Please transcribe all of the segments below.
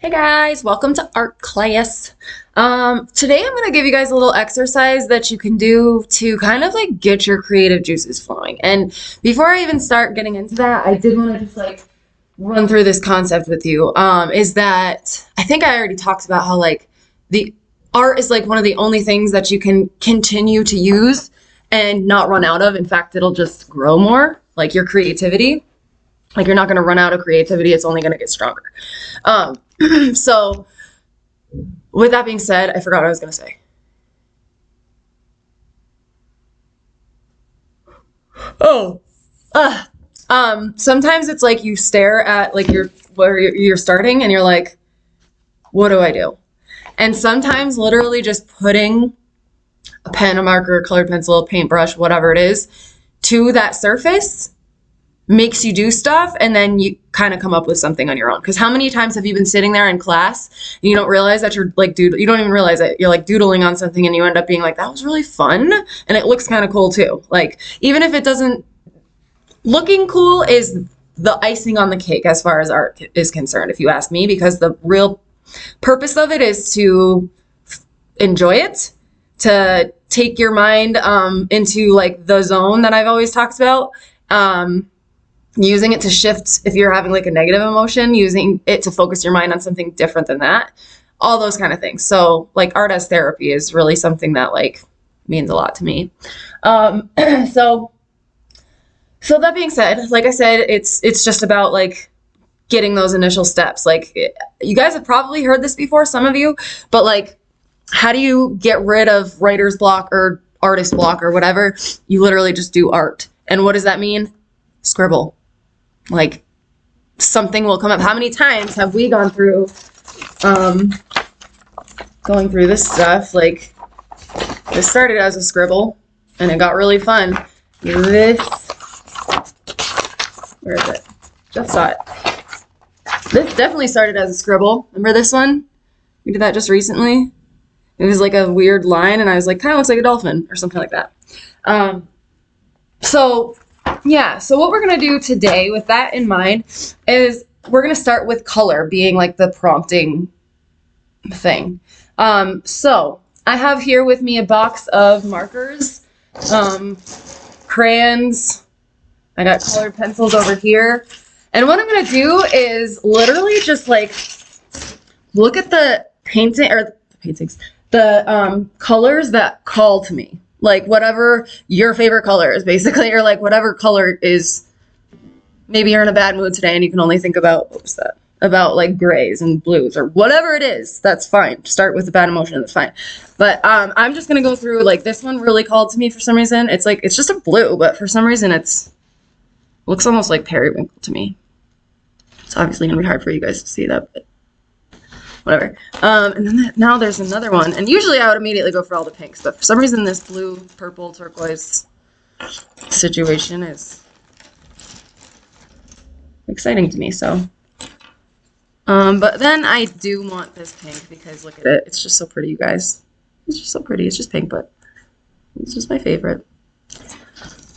Hey guys, welcome to art class. Today I'm going to give you guys a little exercise that you can do to kind of like get your creative juices flowing. And before I even start getting into that, I did want to just like run through this concept with you. Is that I think I already talked about how like the art is like one of the only things that you can continue to use and not run out of. In fact, it'll just grow more, like your creativity. Like you're not going to run out of creativity. It's only going to get stronger. So with that being said, I forgot what I was going to say. Oh, sometimes it's like you stare at like where you're starting and you're like, what do I do? And sometimes literally just putting a pen, a marker, a colored pencil, a paintbrush, whatever it is, to that surface makes you do stuff, and then you kind of come up with something on your own. Because how many times have you been sitting there in class and you don't realize that you're like you don't even realize that you're like doodling on something, and you end up being like, that was really fun, and it looks kind of cool too. Like even if it doesn't, looking cool is the icing on the cake as far as art is concerned, if you ask me, because the real purpose of it is to enjoy it, to take your mind into like the zone that I've always talked about. Using it to shift if you're having like a negative emotion, using it to focus your mind on something different than that, all those kind of things. So like art as therapy is really something that like means a lot to me. So that being said, like I said, it's just about like getting those initial steps. Like you guys have probably heard this before, some of you, but like how do you get rid of writer's block or artist block or whatever? You literally just do art. And what does that mean? Scribble. Like something will come up. How many times have we gone through going through this stuff? Like this started as a scribble and it got really fun. This, where is it? Just saw it. This definitely started as a scribble. Remember this one? We did that just recently. It was like a weird line and I was like, kind of looks like a dolphin or something like that. So what we're going to do today with that in mind is we're going to start with color being like the prompting thing. So I have here with me a box of markers, crayons. I got colored pencils over here. And what I'm going to do is literally just like look at the colors that call to me. Like whatever your favorite color is basically, or like whatever color is, maybe you're in a bad mood today and you can only think about, about like grays and blues or whatever it is, that's fine. Start with a bad emotion, that's fine. But I'm just going to go through, like this one really called to me for some reason. It's like, it's just a blue, but for some reason looks almost like periwinkle to me. It's obviously going to be hard for you guys to see that, but whatever. And then now there's another one. And usually I would immediately go for all the pinks, but for some reason this blue, purple, turquoise situation is exciting to me. So, but then I do want this pink because look at it. It's just so pretty, you guys. It's just so pretty. It's just pink, but it's just my favorite.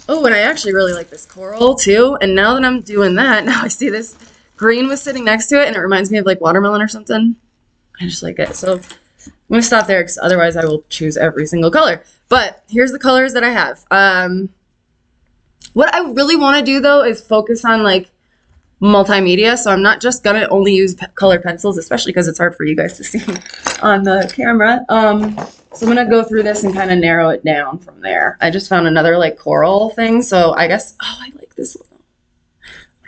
Oh, and I actually really like this coral too. And now that I'm doing that, now I see this green was sitting next to it and it reminds me of like watermelon or something. I just like it. So I'm going to stop there because otherwise I will choose every single color. But here's the colors that I have. What I really want to do though is focus on like multimedia. So I'm not just going to only use colored pencils, especially because it's hard for you guys to see on the camera. So I'm going to go through this and kind of narrow it down from there. I just found another like coral thing. So I guess, oh, I like this one.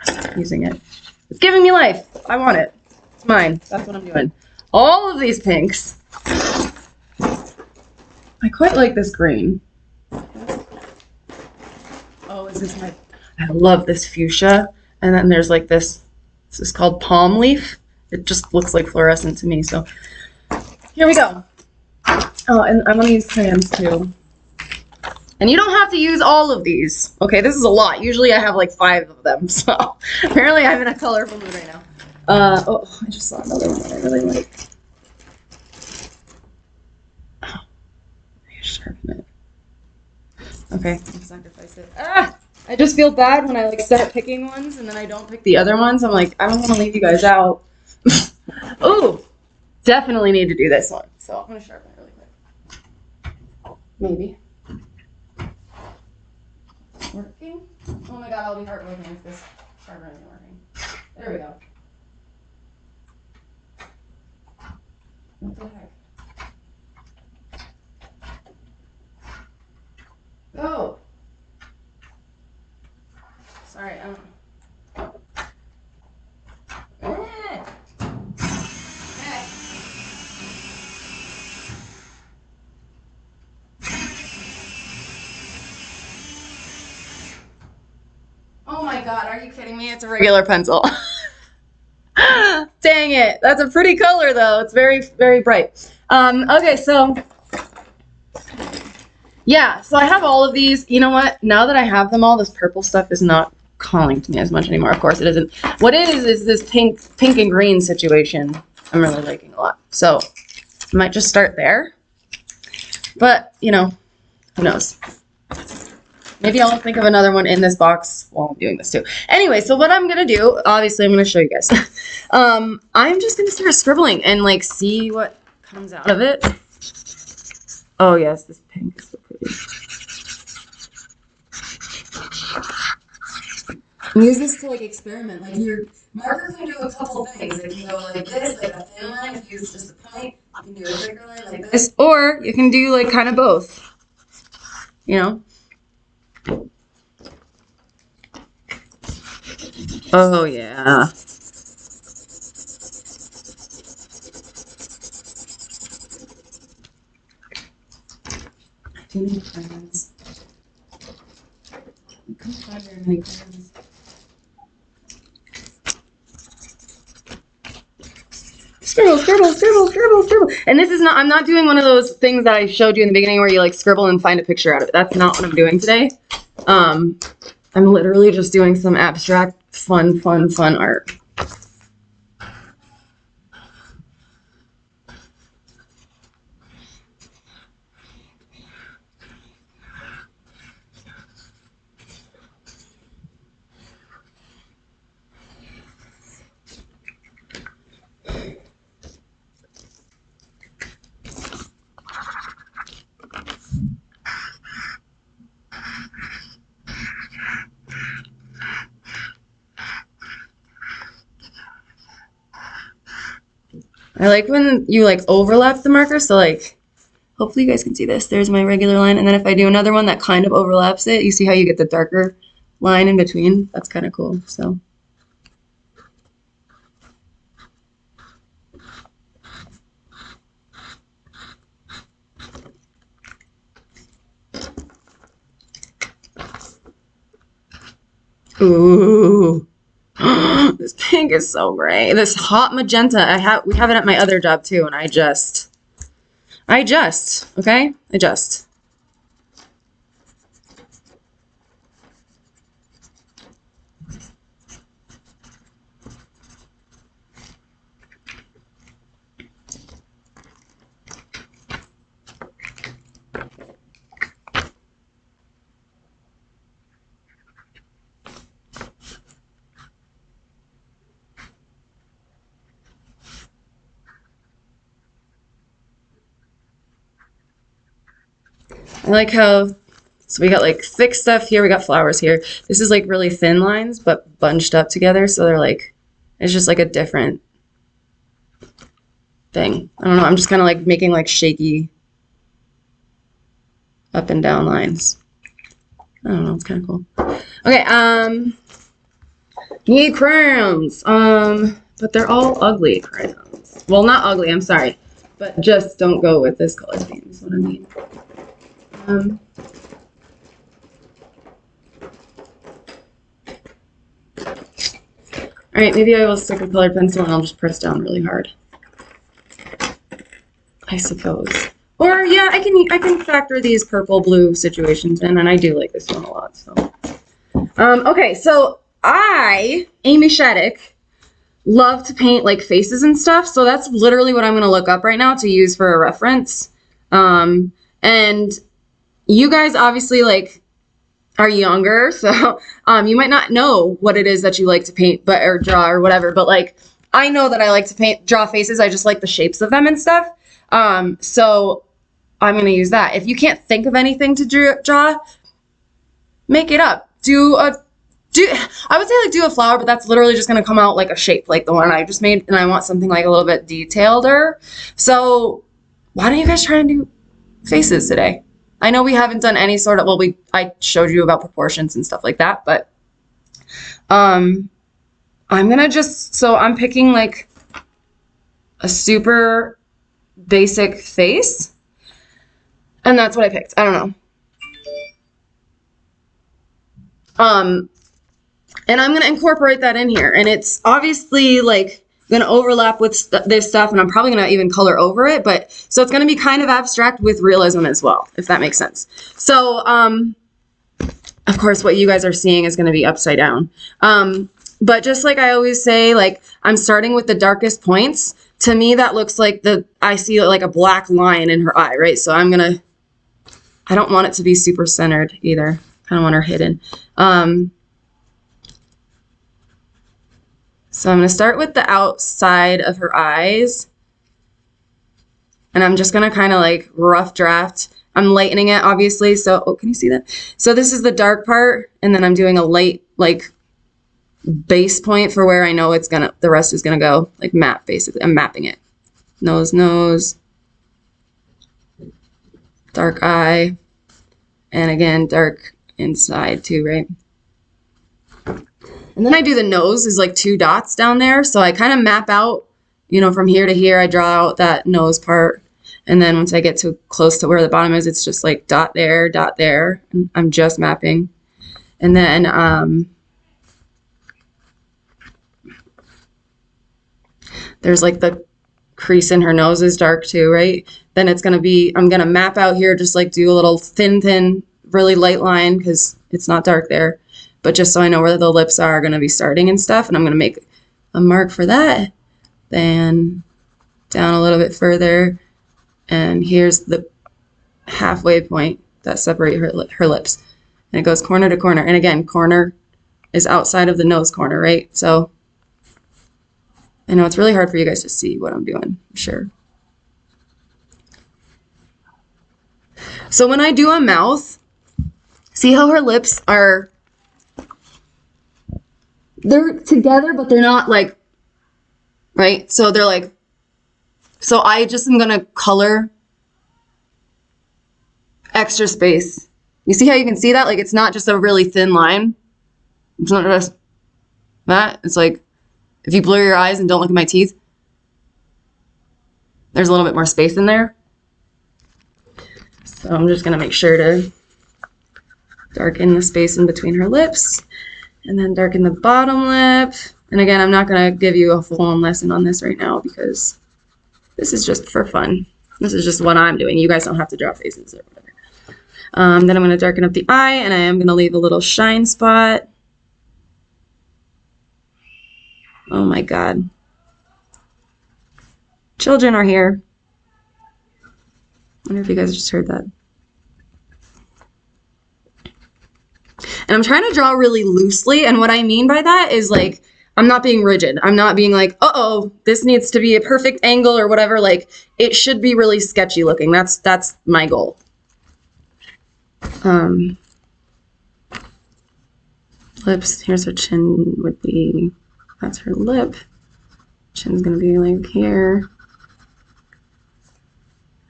I'm going to stop using it. It's giving me life. I want it. It's mine. That's what I'm doing. All of these pinks. I quite like this green. Oh, is this my... I love this fuchsia. And then there's like this is called palm leaf. It just looks like fluorescent to me. So here we go. Oh, and I'm going to use crayons too. And you don't have to use all of these. Okay, this is a lot. Usually I have like 5 of them. So apparently I'm in a colorful mood right now. Oh, I just saw another one that I really like. Oh, I sharpen it. Okay, it's not decisive. I just feel bad when I like start picking ones and then I don't pick the other ones. I'm like, I don't want to leave you guys out. Oh, definitely need to do this one. So I'm gonna sharpen it really quick. Maybe. Working? Oh my god, I'll be heartbroken if this sharpener isn't working. There we go. What the heck? Oh! Sorry, I don't know. Okay. Oh my god, are you kidding me? It's a regular pencil. Dang it. That's a pretty color though. It's very, very bright. Okay, so yeah, so I have all of these. You know what? Now that I have them all, this purple stuff is not calling to me as much anymore. Of course it isn't. What it is this pink and green situation I'm really liking a lot. So I might just start there. But, you know, who knows? Maybe I'll think of another one in this box while I'm doing this too. Anyway, so what I'm going to do, obviously I'm going to show you guys. I'm just going to start scribbling and like see what comes out of it. Oh yes, this pink is so pretty. And use this to like experiment. Like your marker can do a couple things. It can go like this, like a thin line. If you use just a point, you can do a thicker line like this, or you can do like kind of both. You know. Oh yeah. Too many crayons. I couldn't find very many crayons. Scribble, scribble, scribble, scribble, scribble. And this is not, I'm not doing one of those things that I showed you in the beginning where you like scribble and find a picture out of it. That's not what I'm doing today. I'm literally just doing some abstract, fun art. I like when you like overlap the marker, so like, hopefully you guys can see this. There's my regular line, and then if I do another one that kind of overlaps it, you see how you get the darker line in between? That's kind of cool, so. Ooh. This pink is so great. This hot magenta, we have it at my other job too, and I just, okay? I just. I like how, so we got like thick stuff here, we got flowers here. This is like really thin lines, but bunched up together, so they're like, it's just like a different thing. I don't know, I'm just kind of like making like shaky up and down lines. I don't know, it's kind of cool. Okay, need crayons, but they're all ugly crayons. Well, not ugly, I'm sorry, but just don't go with this color scheme is what I mean. Alright, maybe I will stick a colored pencil and I'll just press down really hard. I suppose. Or yeah, I can factor these purple blue situations in, and I do like this one a lot, so. Okay, so Amy Shattuck, love to paint like faces and stuff, so that's literally what I'm gonna look up right now to use for a reference. And you guys obviously like are younger, so you might not know what it is that you like to paint, or draw or whatever, but like I know that I like to draw faces. I just like the shapes of them and stuff. So I'm going to use that. If you can't think of anything to draw, make it up. I would say like do a flower, but that's literally just going to come out like a shape like the one I just made, and I want something like a little bit detailedder. So why don't you guys try and do faces today? I know we haven't done any sort of, well, I showed you about proportions and stuff like that, but I'm going to so I'm picking like a super basic face, and that's what I picked. I don't know. And I'm going to incorporate that in here. And it's obviously like going to overlap with this stuff, and I'm probably going to even color over it. But so it's going to be kind of abstract with realism as well, if that makes sense. So, of course, what you guys are seeing is going to be upside down. But just like I always say, like I'm starting with the darkest points. To me, that looks like I see like a black line in her eye, right? So I don't want it to be super centered either. I don't want her hidden. So I'm going to start with the outside of her eyes, and I'm just going to kind of like rough draft. I'm lightening it, obviously. So, oh, can you see that? So this is the dark part, and then I'm doing a light like base point for where I know the rest is going to go, like map basically. I'm mapping it. Nose, dark eye, and again, dark inside too, right? And then I do the nose is like 2 dots down there. So I kind of map out, from here to here, I draw out that nose part. And then once I get to close to where the bottom is, it's just like dot there, and I'm just mapping. And then there's like the crease in her nose is dark too, right? Then it's going to be, I'm going to map out here, just like do a little thin, really light line because it's not dark there. But just so I know where the lips are going to be starting and stuff, and I'm going to make a mark for that. Then down a little bit further, and here's the halfway point that separates her lips. And it goes corner to corner. And again, corner is outside of the nose corner, right? So I know it's really hard for you guys to see what I'm doing, I'm sure. So when I do a mouth, see how her lips are, they're together, but they're not like, right? So they're like, so I just am going to color extra space. You see how you can see that? Like it's not just a really thin line. It's not just that. It's like, if you blur your eyes and don't look at my teeth, there's a little bit more space in there. So I'm just going to make sure to darken the space in between her lips. And then darken the bottom lip. And again, I'm not going to give you a full-on lesson on this right now because this is just for fun. This is just what I'm doing. You guys don't have to draw faces or whatever. Then I'm going to darken up the eye, and I am going to leave a little shine spot. Oh my God. Children are here. I wonder if you guys just heard that. And I'm trying to draw really loosely, and what I mean by that is like, I'm not being rigid. I'm not being like, uh-oh, this needs to be a perfect angle or whatever. Like, it should be really sketchy looking. That's my goal. Lips, here's her chin would be, that's her lip. Chin's gonna be like here.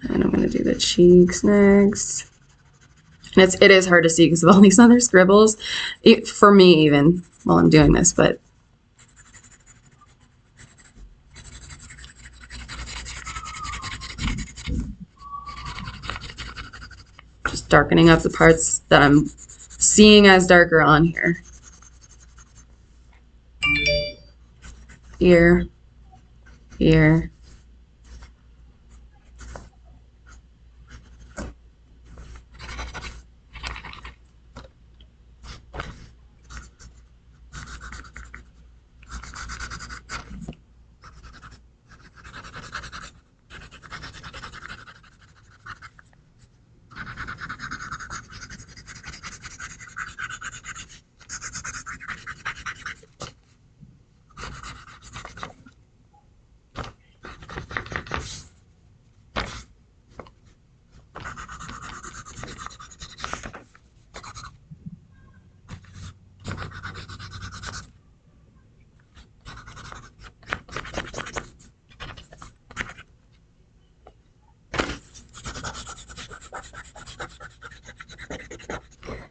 And I'm gonna do the cheeks next. And it is hard to see because of all these other scribbles, for me even, while I'm doing this, but just darkening up the parts that I'm seeing as darker on here. Ear, ear.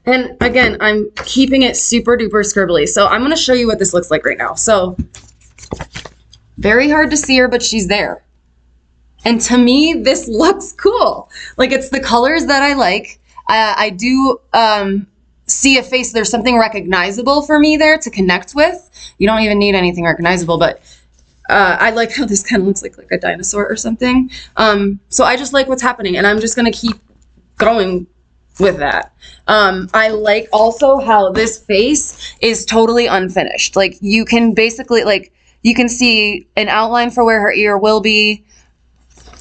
And again, I'm keeping it super duper scribbly. So I'm going to show you what this looks like right now. So very hard to see her, but she's there. And to me, this looks cool. Like, it's the colors that I like. I do see a face. There's something recognizable for me there to connect with. You don't even need anything recognizable, but I like how this kind of looks like a dinosaur or something. So I just like what's happening, and I'm just going to keep going with that. I like also how this face is totally unfinished. Like, you can basically, like, you can see an outline for where her ear will be.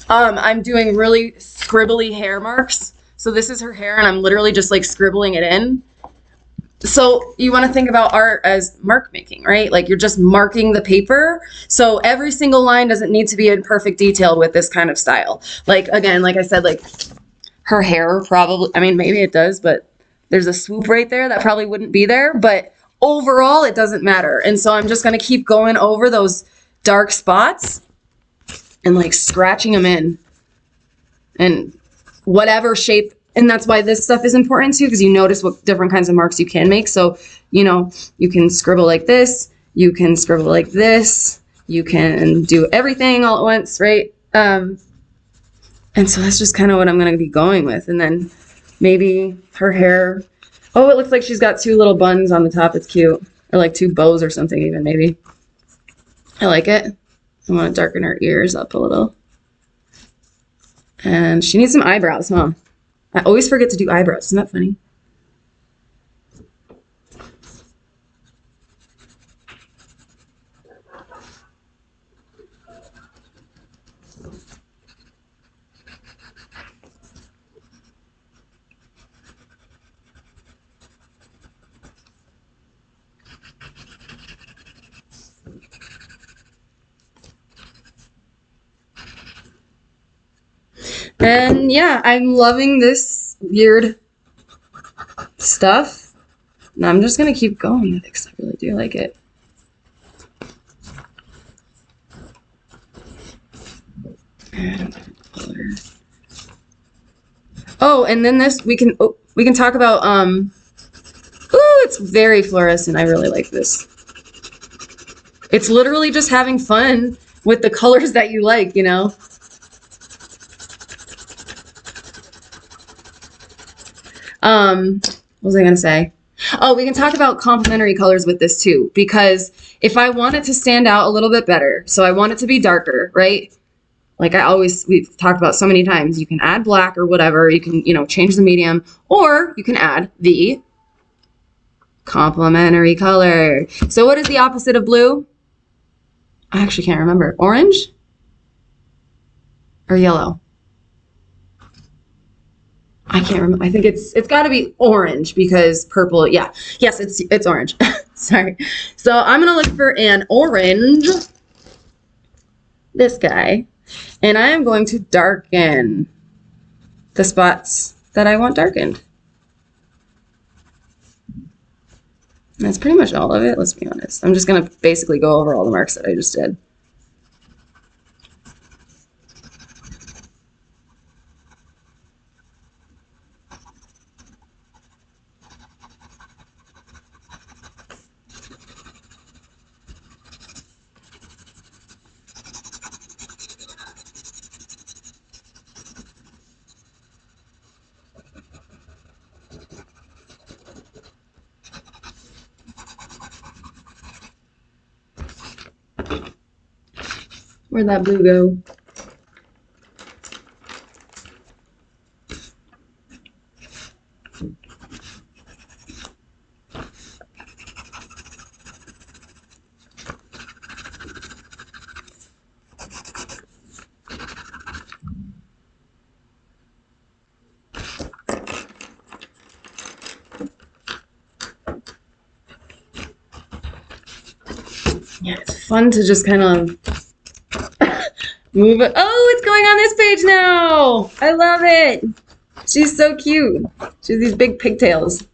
I'm doing really scribbly hair marks. So this is her hair, and I'm literally just like scribbling it in. So you want to think about art as mark making, right? Like, you're just marking the paper. So every single line doesn't need to be in perfect detail with this kind of style. Like, again, like I said, like, her hair probably, I mean, maybe it does, but there's a swoop right there that probably wouldn't be there. But overall, it doesn't matter. And so I'm just going to keep going over those dark spots and like scratching them in and whatever shape. And that's why this stuff is important too, because you notice what different kinds of marks you can make. So, you know, you can scribble like this, you can scribble like this, you can do everything all at once, right? And so that's just kind of what I'm going to be going with. And then maybe her hair. Oh, it looks like she's got two little buns on the top. It's cute. Or like two bows or something even, maybe. I like it. I want to darken her ears up a little. And she needs some eyebrows, huh? I always forget to do eyebrows. Isn't that funny? And yeah, I'm loving this weird stuff. And I'm just going to keep going with it because I really do like it. Oh, and then this, we can talk about, ooh, it's very fluorescent. I really like this. It's literally just having fun with the colors that you like, you know? What was I going to say? Oh, we can talk about complementary colors with this too, because if I want it to stand out a little bit better, so I want it to be darker, right? Like we've talked about so many times, you can add black or whatever, you can, you know, change the medium, or you can add the complementary color. So what is the opposite of blue? I actually can't remember. Orange or yellow? I can't remember. I think it's got to be orange because purple. Yeah. Yes, it's orange. Sorry. So I'm going to look for an orange. This guy. And I am going to darken the spots that I want darkened. And that's pretty much all of it. Let's be honest. I'm just going to basically go over all the marks that I just did. Where'd that blue go? Yeah, it's fun to just kind of move it. Oh, it's going on this page now. I love it. She's so cute. She has these big pigtails.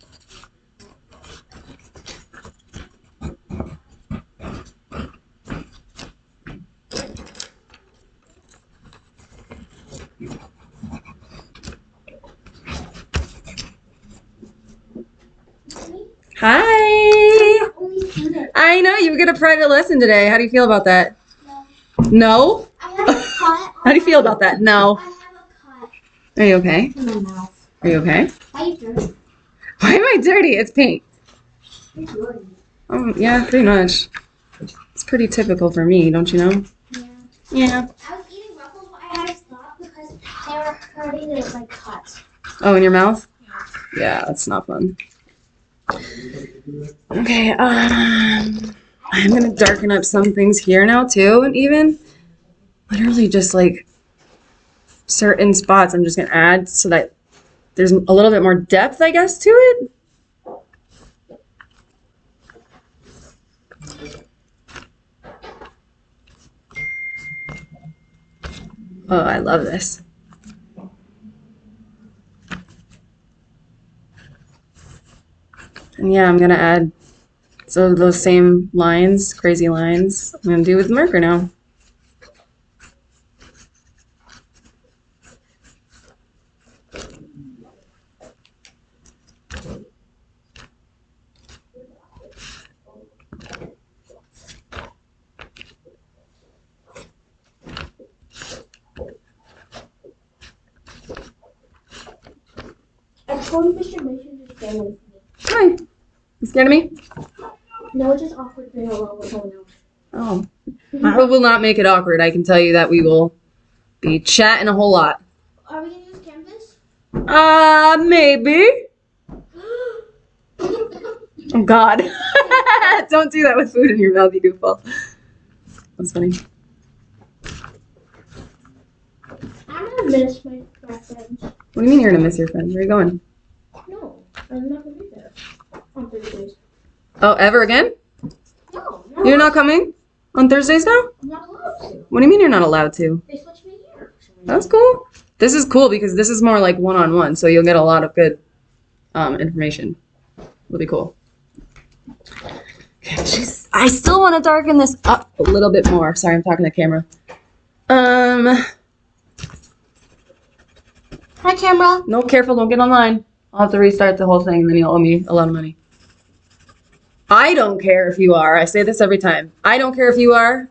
Hi. I know you get a private lesson today. How do you feel about that? No. I have a cut. How do you feel about that? No. I have a cut. Are you okay? In my mouth. Are you okay? Why are you dirty? Why am I dirty? It's pink. You're dirty. Yeah, pretty much. It's pretty typical for me, don't you know? Yeah. Yeah. I was eating Ruffles, but I had to stop because they were hurting my cut. Oh, in your mouth? Yeah, that's not fun. Okay, I'm gonna darken up some things here now too, and even literally just like certain spots I'm just gonna add so that there's a little bit more depth, I guess, to it. Oh, I love this. And yeah, I'm gonna add so those same lines, crazy lines, I'm gonna do with marker now. I told Mr. Mason to stand with me. Hi. You scared of me? No, it's just awkward being alone with someone else. Oh. I will not make it awkward. I can tell you that we will be chatting a whole lot. Are we gonna use canvas? Maybe. Oh, God. Don't do that with food in your mouth, you goofball. That's funny. I'm gonna miss my friends. What do you mean you're gonna miss your friends? Where are you going? No, I'm not gonna be there on Thursdays. Oh, ever again? No, You're not coming on Thursdays now? I'm not allowed to. What do you mean you're not allowed to? They switched me here. That's cool. This is cool because this is more like one-on-one, so you'll get a lot of good information. It'll be cool. Okay, jeez. I still want to darken this up a little bit more. Sorry, I'm talking to the camera. Hi, camera. No, careful, don't get online. I'll have to restart the whole thing and then you'll owe me a lot of money. I don't care if you are. I say this every time. I don't care if you are,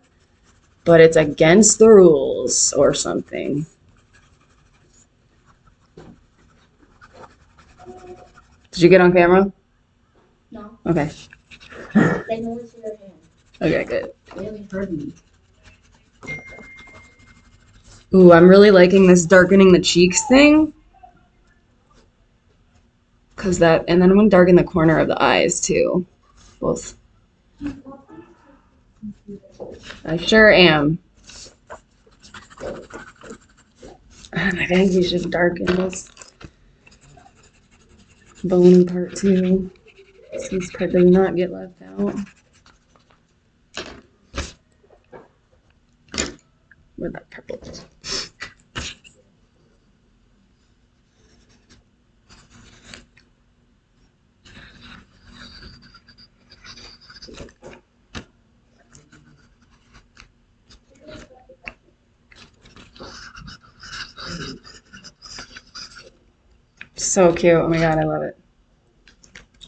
but it's against the rules or something. Did you get on camera? No. Okay. They can only see their hand. Okay, good. They only heard me. Ooh, I'm really liking this darkening the cheeks thing. And then I'm gonna darken the corner of the eyes too. Both. I sure am. And I think we should darken this bony part too. This part does not get left out. Where'd that purple go? So cute. Oh my God, I love it.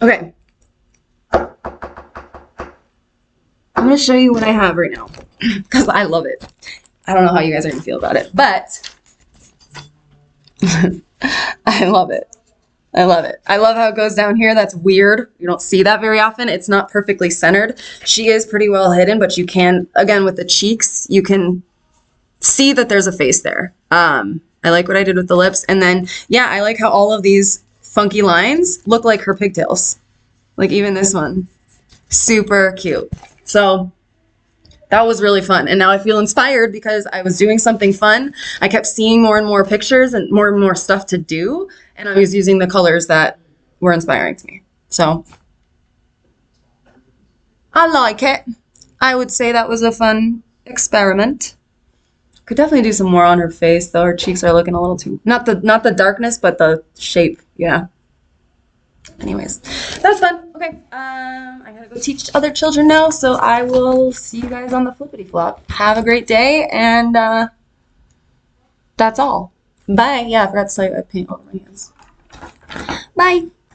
Okay. I'm going to show you what I have right now because I love it. I don't know how you guys are going to feel about it, but I love it. I love it. I love how it goes down here. That's weird. You don't see that very often. It's not perfectly centered. She is pretty well hidden, but you can, again, with the cheeks, you can see that there's a face there. I like what I did with the lips. And then, yeah, I like how all of these funky lines look like her pigtails. Like even this one. Super cute. So that was really fun. And now I feel inspired because I was doing something fun. I kept seeing more and more pictures and more stuff to do. And I was using the colors that were inspiring to me. So I like it. I would say that was a fun experiment. Could definitely do some more on her face though. Her cheeks are looking a little too, not the darkness, but the shape. Yeah. Anyways, that was fun. Okay. I gotta go teach other children now, so I will see you guys on the flippity flop. Have a great day, and that's all. Bye. Yeah, I forgot to tell you I paint all over my hands. Bye.